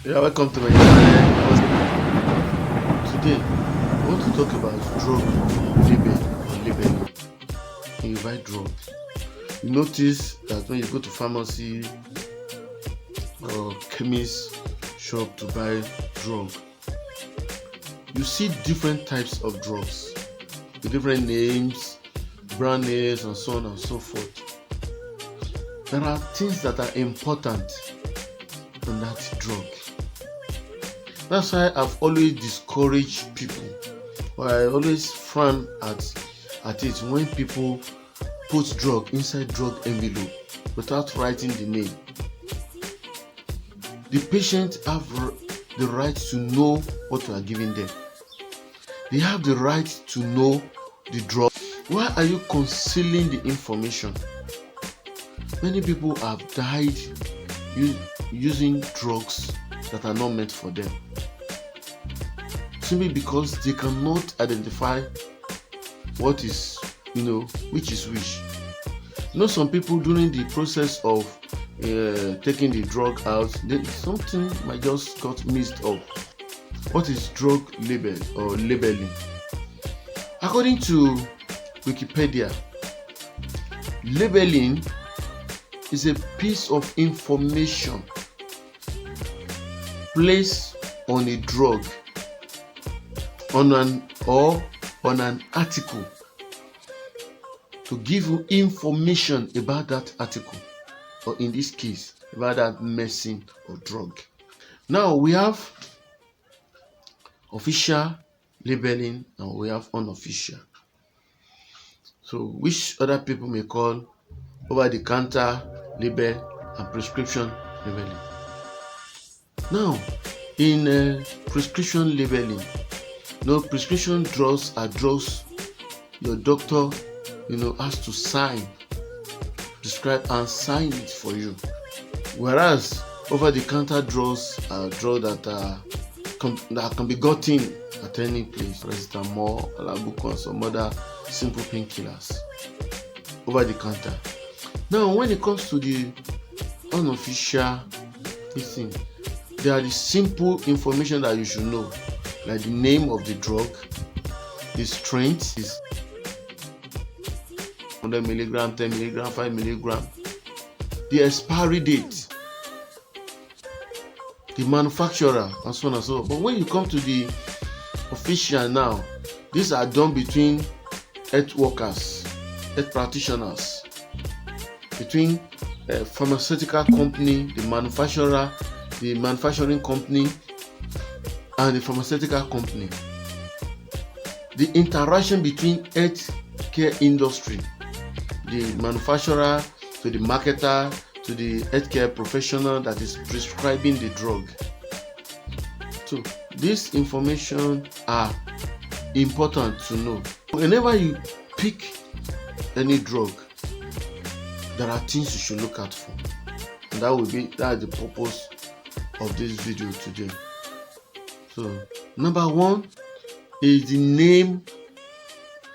Yeah, welcome to my channel. Today, I want to talk about drug label or labeling. When you buy drug, you notice that when you go to pharmacy or chemist shop to buy drug, you see different types of drugs with different names, brand names, and so on and so forth. There are things that are important on that drug. That's why I've always discouraged people, or I always frown at it when people put drug inside drug envelope without writing the name. The patient have the right to know what you are giving them. They have the right to know the drug. Why are you concealing the information? Many people have died using drugs that are not meant for them, simply because they cannot identify what is, which is which. Some people during the process of taking the drug out, something might just got mixed up. What is drug label or labeling? According to Wikipedia, labeling is a piece of information placed on a drug, on an article, to give you information about that article, or in this case about that medicine or drug. Now we have official labeling and we have unofficial. So which other people may call over-the-counter label and prescription labeling. Now in prescription labeling, prescription drugs are drugs your doctor has to prescribe and sign it for you, whereas over-the-counter drugs are drugs that can be gotten at any place. Paracetamol, Alabuco, and some other simple painkillers over the counter. Now when it comes to the unofficial thing, there are the simple information that you should know, like the name of the drug, the strength is 100 milligram, 10 milligram, 5 milligram, the expiry date, the manufacturer, and so on and so on. But when you come to the official now, these are done between health workers, health practitioners, between a pharmaceutical company, the manufacturer, the manufacturing company, and the pharmaceutical company. The interaction between healthcare industry, the manufacturer to the marketer to the healthcare professional that is prescribing the drug. So this information are important to know. Whenever you pick any drug, there are things you should look out for, and that's the purpose of this video today. So number one is the name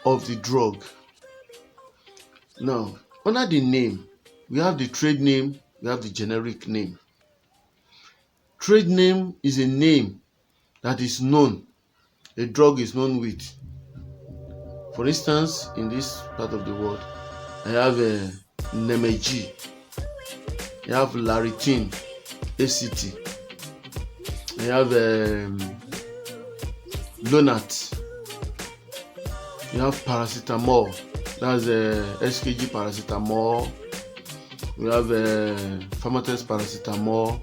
of the drug. Now under the name, we have the trade name, we have the generic name. Trade name is a name that is known, a drug is known with. For instance, in this part of the world, I have a Nemeji, I have Laritin, ACT, I have Lonat, you have paracetamol, that's SKG paracetamol, we have Pharmatex paracetamol,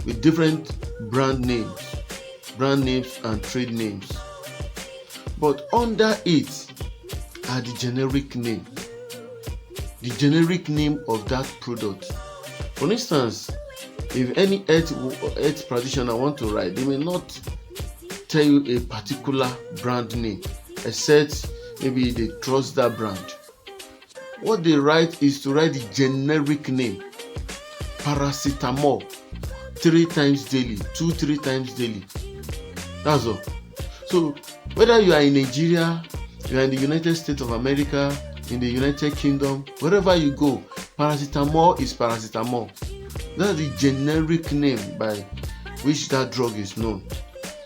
with different brand names and trade names. But under it are the generic name of that product. For instance, if any health practitioner want to write, they may not tell you a particular brand name, except maybe they trust that brand. What they write is to write the generic name, paracetamol, 3 times daily, 2-3 times daily. That's all. So whether you are in Nigeria, you are in the United States of America, in the United Kingdom, wherever you go, paracetamol is paracetamol. That's the generic name by which that drug is known.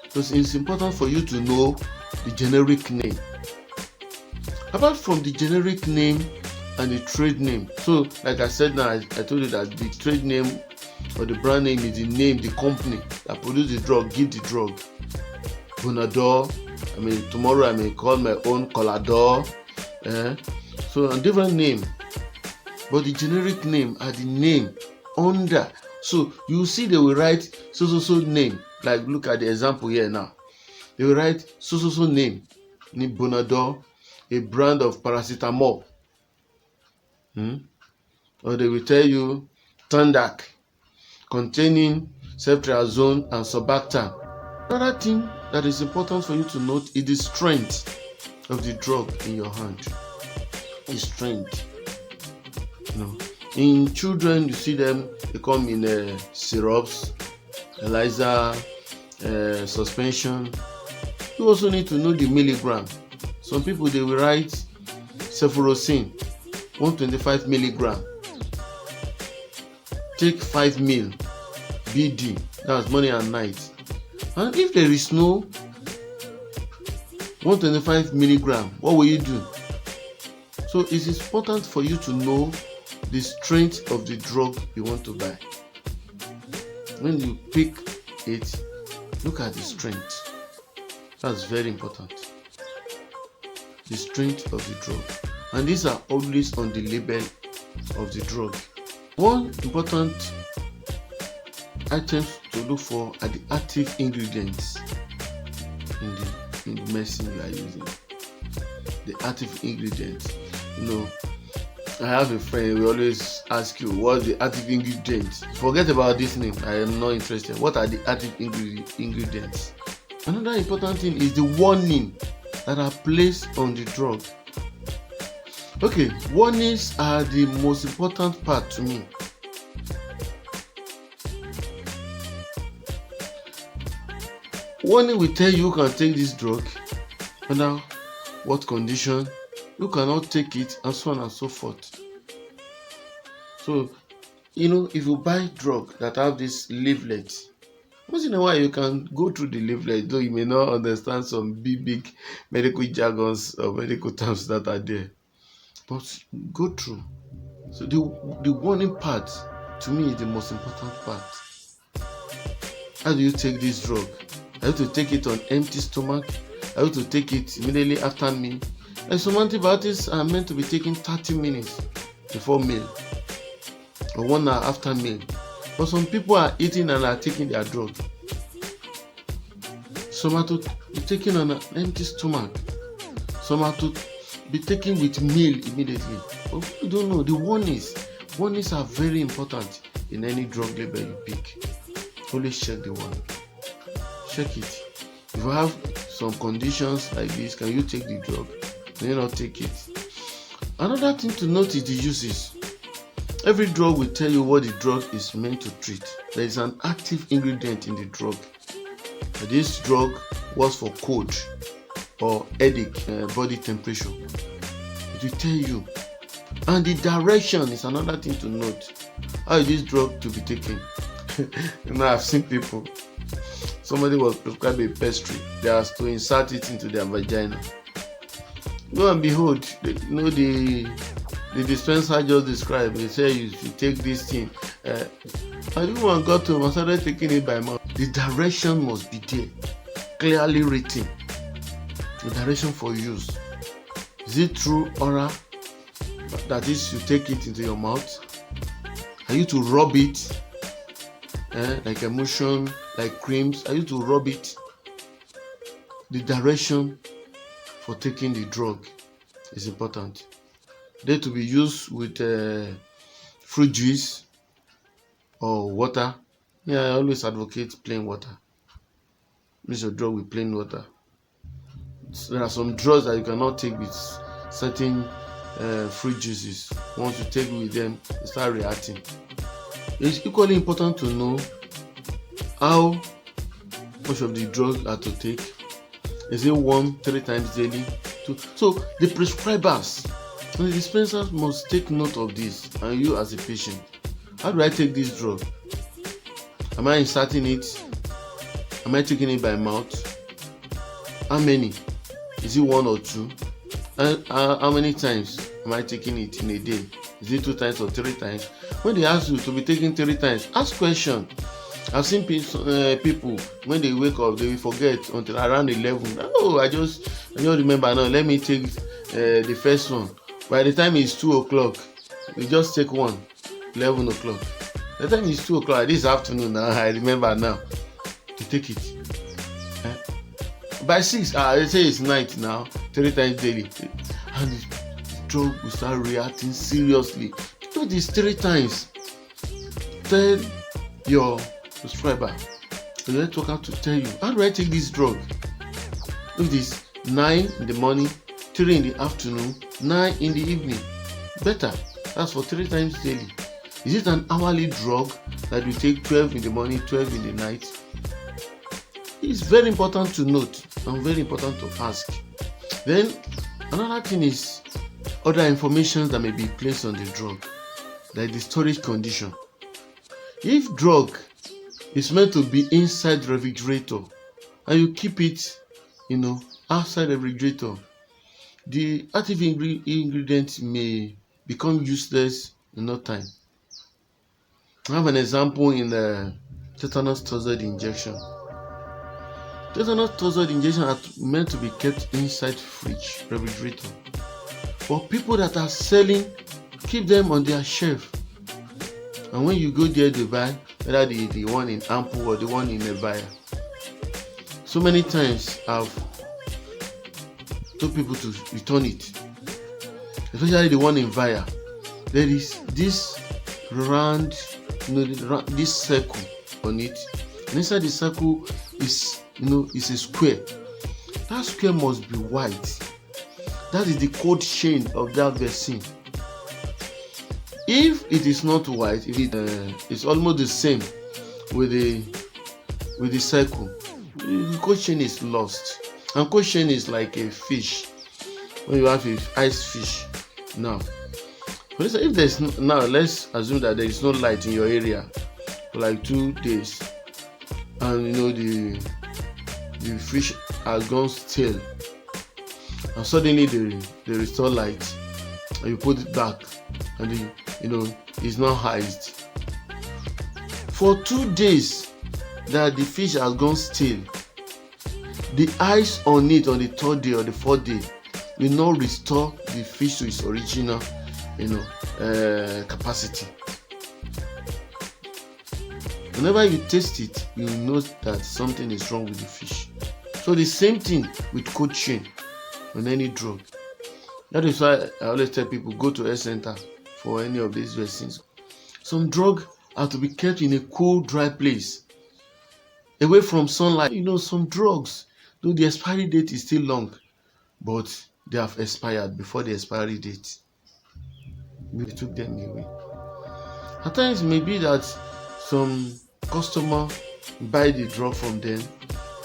Because it's important for you to know the generic name. Apart from the generic name and the trade name, so like I said now, I told you that the trade name or the brand name is the name, the company that produce the drug, give the drug. Bonador, tomorrow I may call my own Colador, so a different name, but the generic name are the name under. So you see they will write so name, like look at the example here now. They will write so name, Bonador, a brand of paracetamol, or they will tell you Tandac, containing ceftriaxone and Surbactam. Another thing that is important for you to note is the strength of the drug in your hand. The strength. In children, you see them, they come in syrups, ELISA, suspension. You also need to know the milligram. Some people, they will write cephalosporin 125 milligram. Take 5 mil BD, that's morning and night. And if there is no 125 milligram, what will you do? So it is important for you to know the strength of the drug you want to buy. When you pick it, look at the strength. That's very important. The strength of the drug. And these are always on the label of the drug. One important items to look for are the active ingredients in the medicine you are using. The active ingredients. I have a friend, we always ask you, what's the active ingredients? Forget about this name, I am not interested. What are the active ingredients? Another important thing is the warning that are placed on the drug. Okay, warnings are the most important part to me. Warning will tell you can take this drug, under what condition, you cannot take it, and so on and so forth. So, if you buy drug that have this leaflet, once in a while you can go through the leaflet, though you may not understand some big medical jargons or medical terms that are there. But go through. So the warning part to me is the most important part. How do you take this drug? Are you to take it on empty stomach? Are you to take it immediately after meal? And some antibiotics are meant to be taken 30 minutes before meal or 1 hour after meal. But some people are eating and are taking their drug. Some are to be taken on an empty stomach. Some are to be taken with meal immediately. But you don't know. The warnings are very important in any drug label you pick. Always check the warning. Check it. If you have some conditions like this, can you take the drug? Can you not take it? Another thing to note is the uses. Every drug will tell you what the drug is meant to treat. There is an active ingredient in the drug. This drug was for cold or headache, body temperature. It will tell you. And the direction is another thing to note. How is this drug to be taken? I've seen people. Somebody was prescribed a pastry. They asked to insert it into their vagina. Lo and behold, the dispenser just described. They say you should take this thing. I didn't want to go to him. I started taking it by mouth. The direction must be there, clearly written. The direction for use. Is it through oral? That is, you take it into your mouth. Are you to rub it? Like emulsion, like creams? Are you to rub it? The direction for taking the drug is important. They to be used with fruit juice or water. I always advocate plain water. Mix your drug with plain water. So there are some drugs that you cannot take with certain fruit juices. Once you take with them, you start reacting. It's equally important to know how much of the drug are to take. Is it 1-3 times daily? So the prescribers and the dispensers must take note of this, and you as a patient. How do I take this drug? Am I inserting it Am I taking it by mouth? How many? Is it 1 or 2? How many times am I taking it in a day? Is it 2 times or 3 times? When they ask you to be taking 3 times, ask question. I've seen people when they wake up, they will forget until around 11. Oh, I don't remember now. Let me take the first one. By the time it's 2 o'clock, we just take one. 11 o'clock. By the time it's 2 o'clock this afternoon, now I remember now to take it. By 6, they say it's night now. 3 times daily, and the drug will start reacting seriously. Do this 3 times. Tell your subscriber, the networker, to tell you, how do I take this drug? Do this 9 in the morning, 3 in the afternoon, 9 in the evening. Better. That's for 3 times daily. Is it an hourly drug that we take 12 in the morning, 12 in the night? It's very important to note and very important to ask. Then another thing is other information that may be placed on the drug, like the storage condition. If drug is meant to be inside the refrigerator and you keep it, outside the refrigerator, the active ingredient may become useless in no time. I have an example in the tetanus toxoid injection. Tetanus toxoid injection are meant to be kept inside fridge, refrigerator. But people that are selling, keep them on their shelf. And when you go there to buy, whether the one in ampoule or the one in a vial, so many times I've told people to return it, especially the one in vial. There is this round, this circle on it, and inside the circle is a square. That square must be white. That is the cold chain of that vaccine. If it is not white, if it's almost the same with the circle, the cold chain is lost. And cold chain is like a fish. When you have an ice fish, now, for instance, if there's now, let's assume that there is no light in your area for like 2 days, and the fish has gone stale, and suddenly they restore light, and you put it back, and it's not iced. For 2 days that the fish has gone stale, the ice on it on the 3rd day or the 4th day will not restore the fish to its original capacity. Whenever you taste it, you know that something is wrong with the fish. So the same thing with cold chain on any drug. That is why I always tell people, go to a center for any of these vaccines. Some drugs are to be kept in a cool, dry place, away from sunlight. Some drugs, though the expiry date is still long, but they have expired before the expiry date. We took them away. At times it may be that some customer buy the drug from them,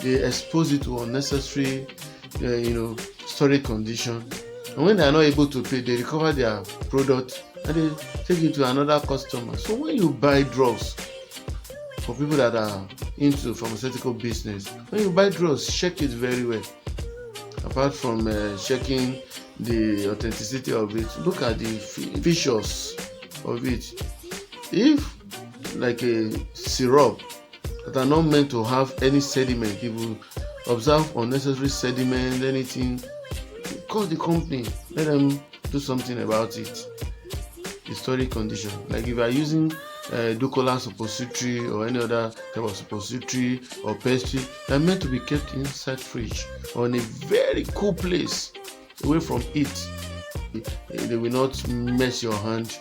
they expose it to unnecessary storage condition, and when they are not able to pay, they recover their product and they take it to another customer. So when you buy drugs, for people that are into pharmaceutical business, when you buy drugs, check it very well. Apart from checking the authenticity of it, look at the features of it. If like a syrup that are not meant to have any sediment, if you observe unnecessary sediment, anything, call the company, let them do something about it. The storage condition, like if you are using Ducola suppository or any other type of suppository or pastry, they are meant to be kept inside fridge or in a very cool place, away from it. They will not mess your hand.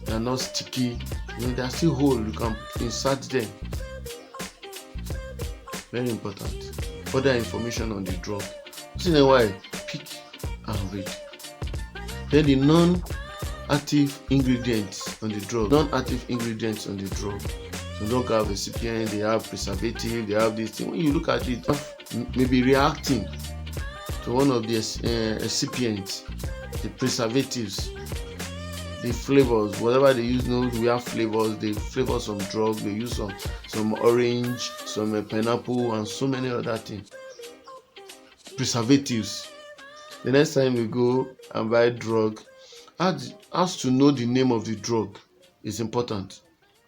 They are not sticky. They are still whole. You can insert them. Very important. Other information on the drug. Once in a while, pick and read. Then the non-active ingredients on the drug. Non-active ingredients on the drug. So drug have excipient, they have preservative, they have this thing. When you look at it, maybe reacting to one of the excipients, the preservatives. the flavors, whatever they use. No, we have flavors. They flavor some drug. They use some orange, some pineapple, and so many other things. Preservatives. The next time you go and buy drug, ask to know the name of the drug is important.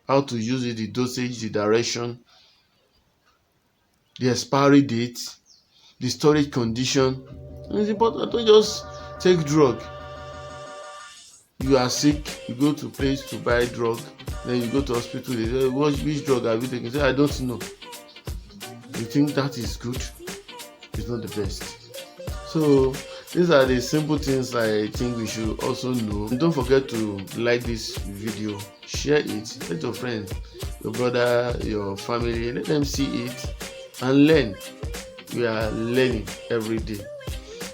How to use it, the dosage, the direction, the expiry date, the storage condition. It's important. Don't just take drug. You are sick, you go to place to buy drug, then you go to hospital, they say, which drug have you taken? You say, I don't know. You think that is good? It's not the best. So these are the simple things I think we should also know. And don't forget to like this video, share it, let your friends, your brother, your family, let them see it and learn. We are learning every day.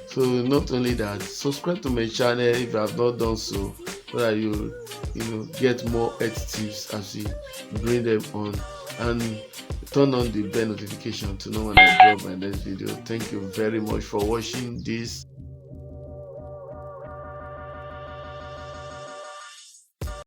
So not only that, subscribe to my channel if you have not done so that you get more health tips as we bring them on, and turn on the bell notification to know when I drop my next video. Thank you very much for watching this.